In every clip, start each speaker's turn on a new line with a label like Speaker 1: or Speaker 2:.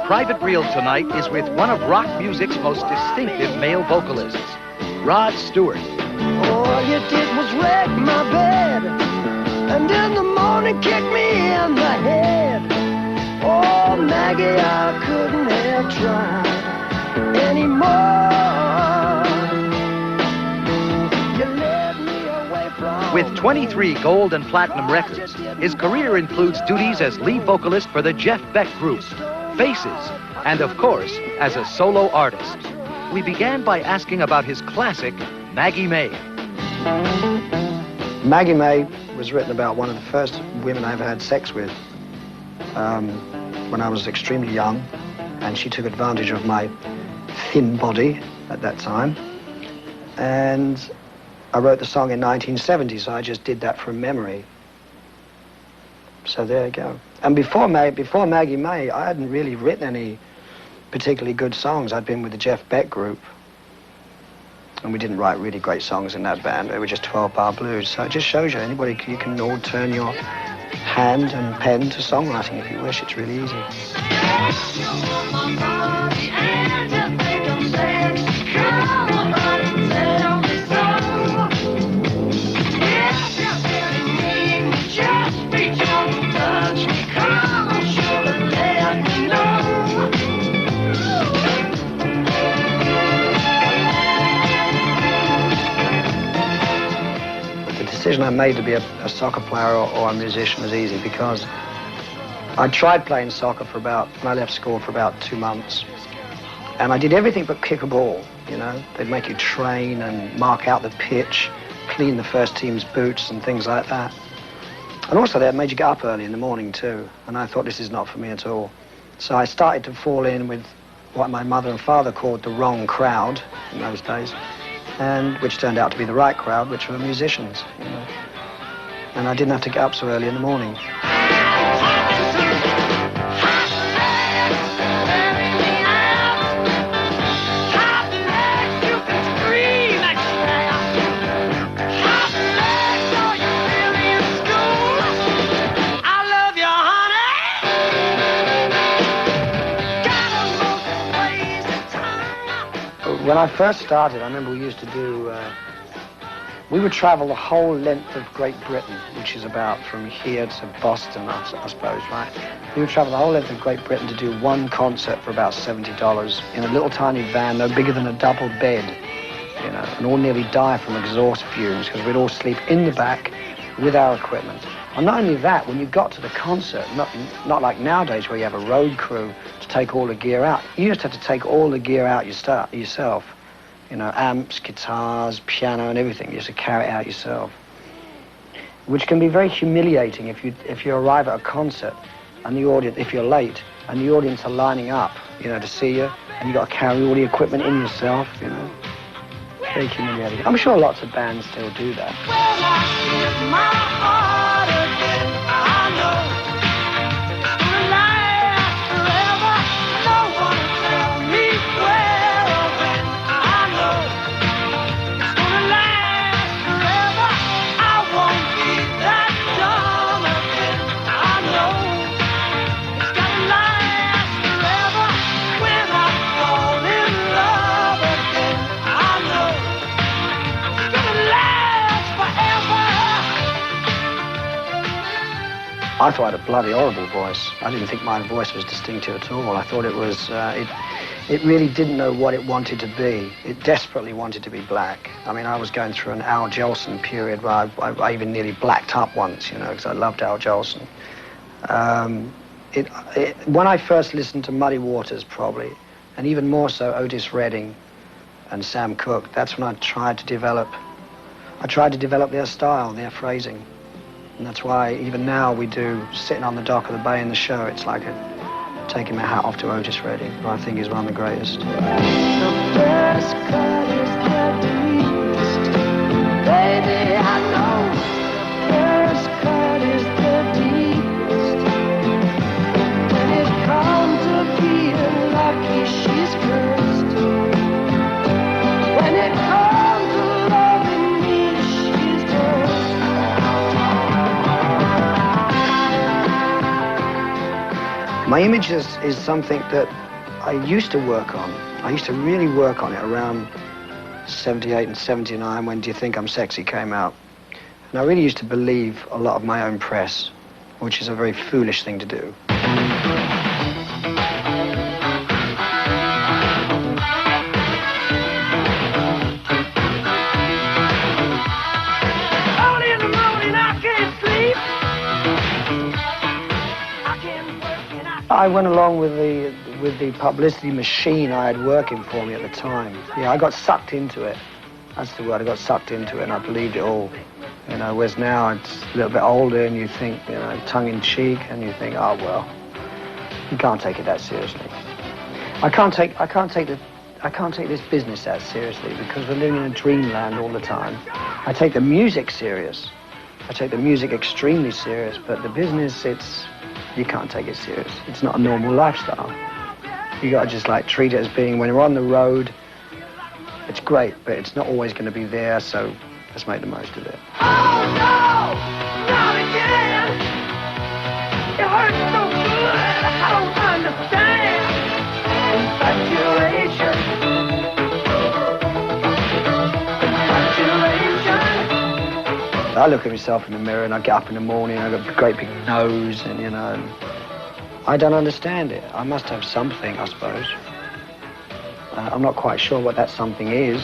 Speaker 1: private reel tonight is with one of rock music's most distinctive male vocalists, Rod Stewart.
Speaker 2: All you did was wreck my bed, and in the morning kick me in the head. Oh, Maggie, I couldn't have tried anymore. You led me away from...
Speaker 1: With 23 gold and platinum records, his career includes duties as lead vocalist for the Jeff Beck Group, Faces, and of course, as a solo artist. We began by asking about his classic, Maggie May.
Speaker 3: Maggie May was written about one of the first women I ever had sex with when I was extremely young, and she took advantage of my thin body at that time. And I wrote the song in 1970, so I just did that from memory. So there you go. And before Maggie May, I hadn't really written any particularly good songs. I'd been with the Jeff Beck Group, and we didn't write really great songs in that band. They were just 12-bar blues. So it just shows you, anybody, you can all turn your hand and pen to songwriting if you wish. It's really easy. The decision I made to be a soccer player or a musician was easy because I tried playing soccer when I left school for about 2 months. And I did everything but kick a ball, you know. They'd make you train and mark out the pitch, clean the first team's boots and things like that. And also they made you get up early in the morning too. And I thought, this is not for me at all. So I started to fall in with what my mother and father called the wrong crowd in those days, and which turned out to be the right crowd, which were musicians, you know. And I didn't have to get up so early in the morning. When I first started, I remember we used to do, we would travel the whole length of Great Britain, which is about from here to Boston, I suppose, right? We would travel the whole length of Great Britain to do one concert for about $70 in a little tiny van, no bigger than a double bed, you know, and all nearly die from exhaust fumes because we'd all sleep in the back with our equipment. And not only that, when you got to the concert, not like nowadays where you have a road crew to take all the gear out, you just have to take all the gear out yourself. You know, amps, guitars, piano and everything. You have to carry it out yourself. Which can be very humiliating if you arrive at a concert and the audience, if you're late, and the audience are lining up, you know, to see you, and you've got to carry all the equipment in yourself, you know. Very humiliating. I'm sure lots of bands still do that.
Speaker 2: Well, I give my heart again, I know it's gonna last forever. No one will tell me where or when. I know it's gonna last forever. I won't be that dumb again. I know it's gonna last forever. When I fall in love again, I know it's gonna last forever.
Speaker 3: I thought I had a bloody horrible voice. I didn't think my voice was distinctive at all. I thought it was, it really didn't know what it wanted to be. It desperately wanted to be black. I mean, I was going through an Al Jolson period where I even nearly blacked up once, you know, because I loved Al Jolson. When I first listened to Muddy Waters, probably, and even more so Otis Redding and Sam Cooke, that's when I tried to develop their style, their phrasing. And that's why even now we do Sitting on the Dock of the Bay in the show. It's like taking my hat off to Otis Redding, who I think is one of the greatest.
Speaker 2: The first cut is the deepest, baby, I know. The first cut is the deepest. When it comes to being lucky, she's cursed. When it comes to loving me, she's cursed.
Speaker 3: My image is something that I used to work on. I used to really work on it around 78 and 79 when Do You Think I'm Sexy came out. And I really used to believe a lot of my own press, which is a very foolish thing to do. I went along with the publicity machine I had working for me at the time. Yeah, I got sucked into it. That's the word. I got sucked into it, and I believed it all. You know, whereas now it's a little bit older, and you think, you know, tongue in cheek, and you think, oh well, you can't take it that seriously. I can't take this business that seriously because we're living in a dreamland all the time. I take the music serious. I take the music extremely serious, but the business, you can't take it serious. It's not a normal lifestyle. You gotta just like treat it as being, when you're on the road, it's great, but it's not always gonna be there, so let's make the most of it.
Speaker 2: Oh no, not again. It hurts so good, I don't understand. Infatuation.
Speaker 3: I look at myself in the mirror and I get up in the morning, I've got a great big nose and, you know, and I don't understand it. I must have something, I suppose. I'm not quite sure what that something is.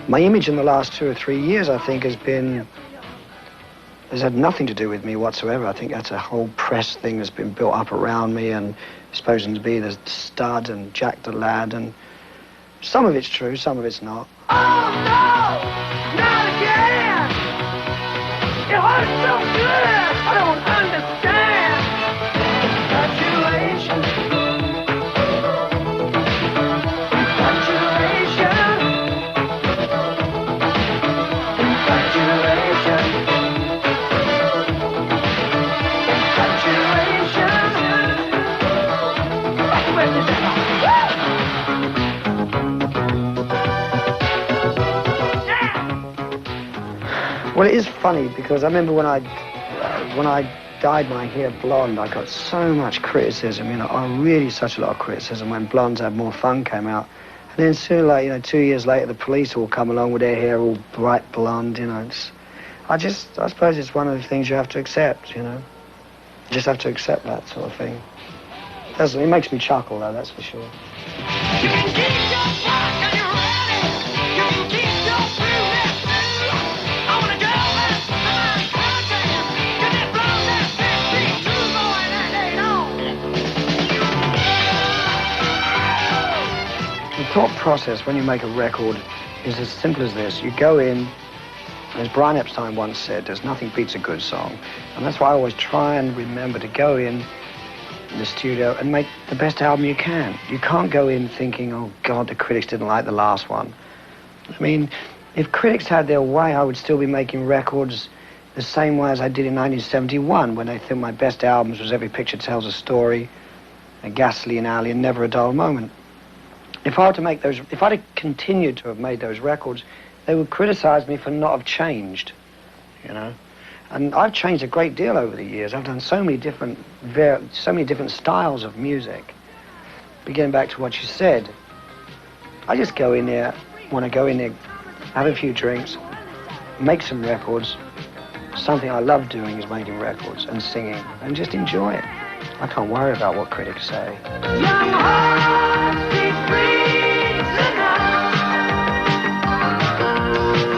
Speaker 3: My image in the last 2 or 3 years, I think, has had nothing to do with me whatsoever. I think that's a whole press thing that's been built up around me and supposing to be the stud and Jack the Lad, and some of it's true, some of it's not.
Speaker 2: Oh no, not again. It hurts so good, I don't understand. Infatuation.
Speaker 3: Well, it is funny because I remember when I dyed my hair blonde, I got so much criticism, you know, really such a lot of criticism when Blondes Have More Fun came out. And then soon, like, you know, 2 years later, the police all come along with their hair all bright blonde, you know. I suppose it's one of the things you have to accept, you know. You just have to accept that sort of thing. It makes me chuckle, though, that's for sure.
Speaker 2: You can keep your talk and you're ready. You can keep your fruit. I wanna go back to my country. Get that blown that 52 going and ain't on.
Speaker 3: The thought process when you make a record is as simple as this. You go in, as Brian Epstein once said, there's nothing beats a good song. And that's why I always try and remember to go in the studio and make the best album you can. You can't go in thinking, oh God, the critics didn't like the last one. I mean, if critics had their way, I would still be making records the same way as I did in 1971, when they think my best albums was Every Picture Tells a Story, A Gasoline Alley, and Never a Dull Moment. If I'd have continued to have made those records, they would criticize me for not have changed, you know. And I've changed a great deal over the years. I've done so many different styles of music. Beginning back to what you said, I just go in there, want to go in there, have a few drinks, make some records. Something I love doing is making records and singing, and just enjoy it. I can't worry about what critics say.
Speaker 2: Young hearts beat free tonight.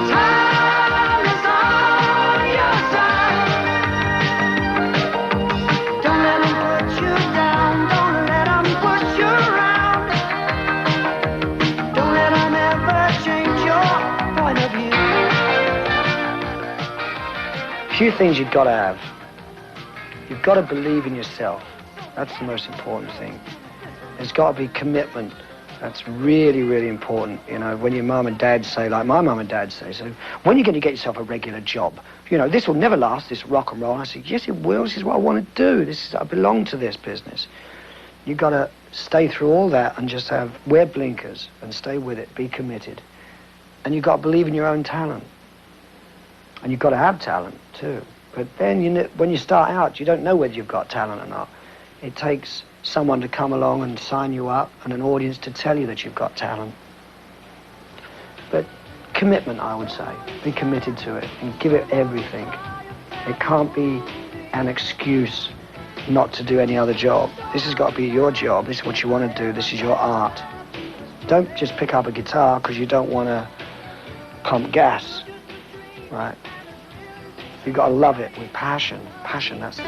Speaker 2: Time is on your side. Don't let them put you down. Don't let them push you around. Don't let them ever change your point of view.
Speaker 3: Few things you've got to have. You've got to believe in yourself. That's the most important thing. There's got to be commitment. That's really, really important. You know, when your mum and dad say, like my mum and dad say, so when are you going to get yourself a regular job? You know, this will never last, this rock and roll. And I say, yes, it will. This is what I want to do. I belong to this business. You've got to stay through all that and just wear blinkers and stay with it, be committed. And you've got to believe in your own talent. And you've got to have talent, too. But then, when you start out, you don't know whether you've got talent or not. It takes someone to come along and sign you up, and an audience to tell you that you've got talent. But commitment, I would say. Be committed to it and give it everything. It can't be an excuse not to do any other job. This has got to be your job. This is what you want to do. This is your art. Don't just pick up a guitar because you don't want to pump gas, right? You've got to love it with passion. Passion, that's it.